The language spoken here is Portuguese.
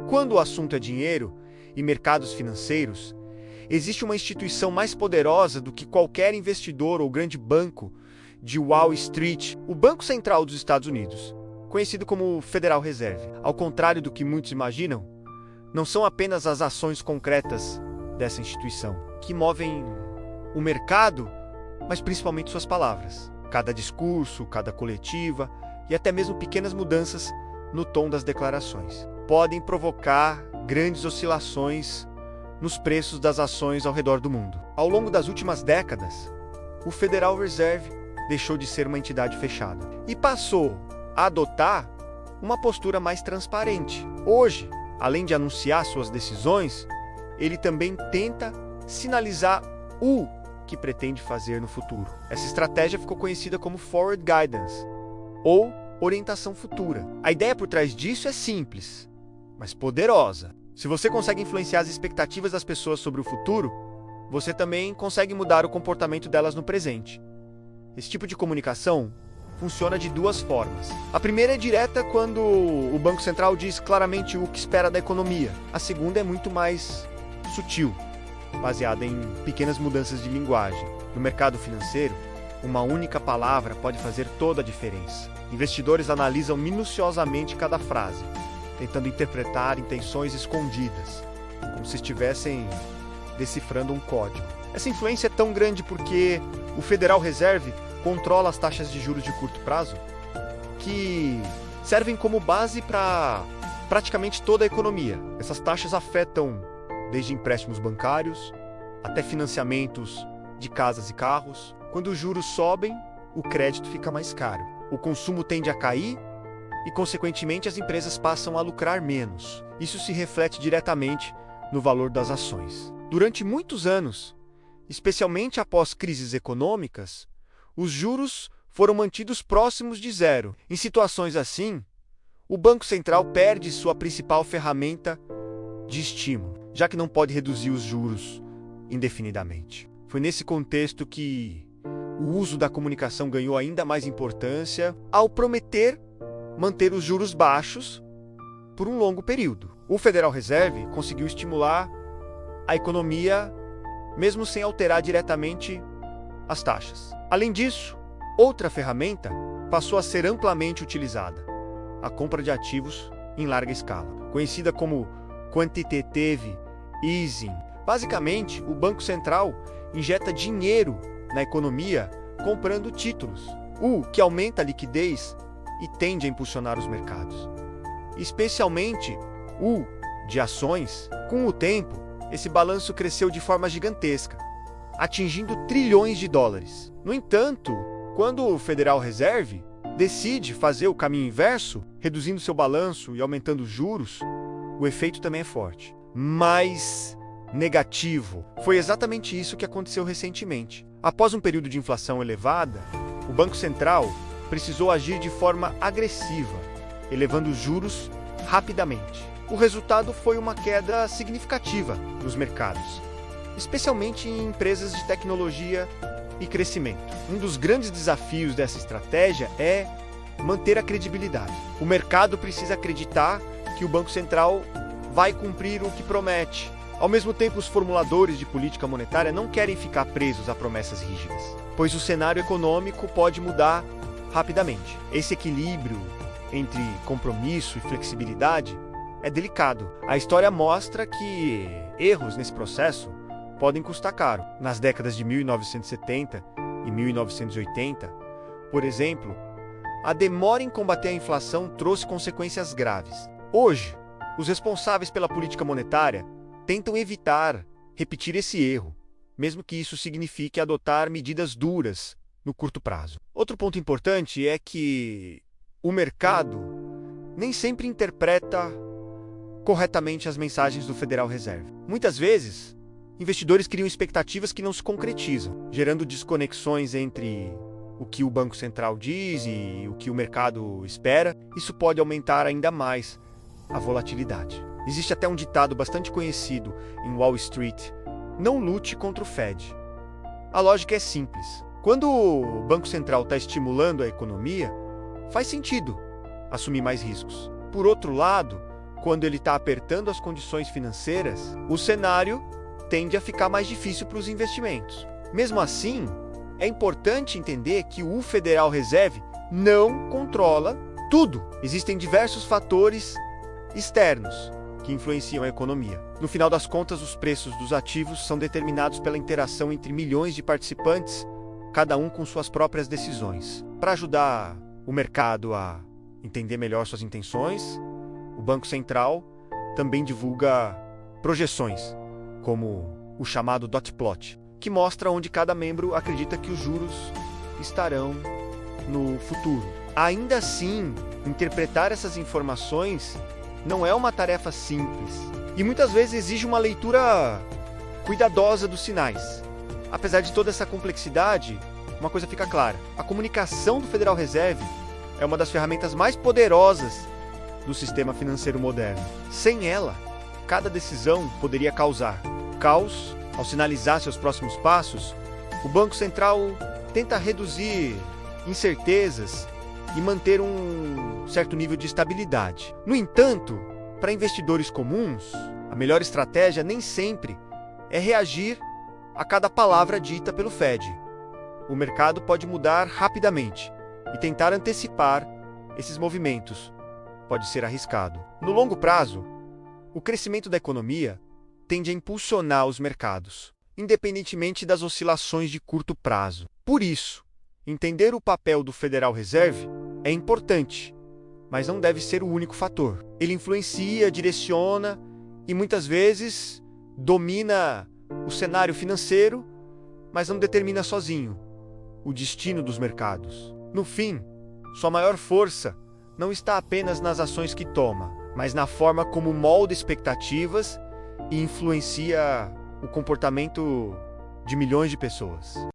Quando o assunto é dinheiro e mercados financeiros, existe uma instituição mais poderosa do que qualquer investidor ou grande banco de Wall Street, o Banco Central dos Estados Unidos, conhecido como Federal Reserve. Ao contrário do que muitos imaginam, não são apenas as ações concretas dessa instituição que movem o mercado, mas principalmente suas palavras. Cada discurso, cada coletiva e até mesmo pequenas mudanças no tom das declarações podem provocar grandes oscilações nos preços das ações ao redor do mundo. Ao longo das últimas décadas, o Federal Reserve deixou de ser uma entidade fechada e passou a adotar uma postura mais transparente. Hoje, além de anunciar suas decisões, ele também tenta sinalizar o que pretende fazer no futuro. Essa estratégia ficou conhecida como Forward Guidance, ou orientação futura. A ideia por trás disso é simples, mas poderosa. Se você consegue influenciar as expectativas das pessoas sobre o futuro, você também consegue mudar o comportamento delas no presente. Esse tipo de comunicação funciona de duas formas. A primeira é direta quando o Banco Central diz claramente o que espera da economia. A segunda é muito mais sutil, baseada em pequenas mudanças de linguagem. No mercado financeiro, uma única palavra pode fazer toda a diferença. Investidores analisam minuciosamente cada frase, tentando interpretar intenções escondidas, como se estivessem decifrando um código. Essa influência é tão grande porque o Federal Reserve controla as taxas de juros de curto prazo, que servem como base para praticamente toda a economia. Essas taxas afetam desde empréstimos bancários até financiamentos de casas e carros. Quando os juros sobem, o crédito fica mais caro. O consumo tende a cair e, consequentemente, as empresas passam a lucrar menos. Isso se reflete diretamente no valor das ações. Durante muitos anos, especialmente após crises econômicas, os juros foram mantidos próximos de zero. Em situações assim, o Banco Central perde sua principal ferramenta de estímulo, já que não pode reduzir os juros indefinidamente. Foi nesse contexto que o uso da comunicação ganhou ainda mais importância ao prometer manter os juros baixos por um longo período. O Federal Reserve conseguiu estimular a economia mesmo sem alterar diretamente as taxas. Além disso, outra ferramenta passou a ser amplamente utilizada: a compra de ativos em larga escala, conhecida como Quantitative Easing. Basicamente, o Banco Central injeta dinheiro na economia comprando títulos, o que aumenta a liquidez e tende a impulsionar os mercados, especialmente o de ações. Com o tempo, esse balanço cresceu de forma gigantesca, atingindo trilhões de dólares. No entanto, quando o Federal Reserve decide fazer o caminho inverso, reduzindo seu balanço e aumentando os juros, o efeito também é forte, mas negativo. Foi exatamente isso que aconteceu recentemente. Após um período de inflação elevada, o Banco Central precisou agir de forma agressiva, elevando os juros rapidamente. O resultado foi uma queda significativa nos mercados, especialmente em empresas de tecnologia e crescimento. Um dos grandes desafios dessa estratégia é manter a credibilidade. O mercado precisa acreditar que o Banco Central vai cumprir o que promete. Ao mesmo tempo, os formuladores de política monetária não querem ficar presos a promessas rígidas, pois o cenário econômico pode mudar rapidamente. Esse equilíbrio entre compromisso e flexibilidade é delicado. A história mostra que erros nesse processo podem custar caro. Nas décadas de 1970 e 1980, por exemplo, a demora em combater a inflação trouxe consequências graves. Hoje, os responsáveis pela política monetária tentam evitar repetir esse erro, mesmo que isso signifique adotar medidas duras no curto prazo. Outro ponto importante é que o mercado nem sempre interpreta corretamente as mensagens do Federal Reserve. Muitas vezes, investidores criam expectativas que não se concretizam, gerando desconexões entre o que o Banco Central diz e o que o mercado espera. Isso pode aumentar ainda mais a volatilidade. Existe até um ditado bastante conhecido em Wall Street: não lute contra o Fed. A lógica é simples. Quando o Banco Central está estimulando a economia, faz sentido assumir mais riscos. Por outro lado, quando ele está apertando as condições financeiras, o cenário tende a ficar mais difícil para os investimentos. Mesmo assim, é importante entender que o Federal Reserve não controla tudo. Existem diversos fatores externos que influenciam a economia. No final das contas, os preços dos ativos são determinados pela interação entre milhões de participantes, cada um com suas próprias decisões. Para ajudar o mercado a entender melhor suas intenções, o Banco Central também divulga projeções, como o chamado dot plot, que mostra onde cada membro acredita que os juros estarão no futuro. Ainda assim, interpretar essas informações não é uma tarefa simples e muitas vezes exige uma leitura cuidadosa dos sinais. Apesar de toda essa complexidade, uma coisa fica clara: a comunicação do Federal Reserve é uma das ferramentas mais poderosas do sistema financeiro moderno. Sem ela, cada decisão poderia causar caos. Ao sinalizar seus próximos passos, o Banco Central tenta reduzir incertezas e manter um certo nível de estabilidade. No entanto, para investidores comuns, a melhor estratégia nem sempre é reagir a cada palavra dita pelo Fed. O mercado pode mudar rapidamente e tentar antecipar esses movimentos pode ser arriscado. No longo prazo, o crescimento da economia tende a impulsionar os mercados, independentemente das oscilações de curto prazo. Por isso, entender o papel do Federal Reserve é importante, mas não deve ser o único fator. Ele influencia, direciona e muitas vezes domina o cenário financeiro, mas não determina sozinho o destino dos mercados. No fim, sua maior força não está apenas nas ações que toma, mas na forma como molda expectativas e influencia o comportamento de milhões de pessoas.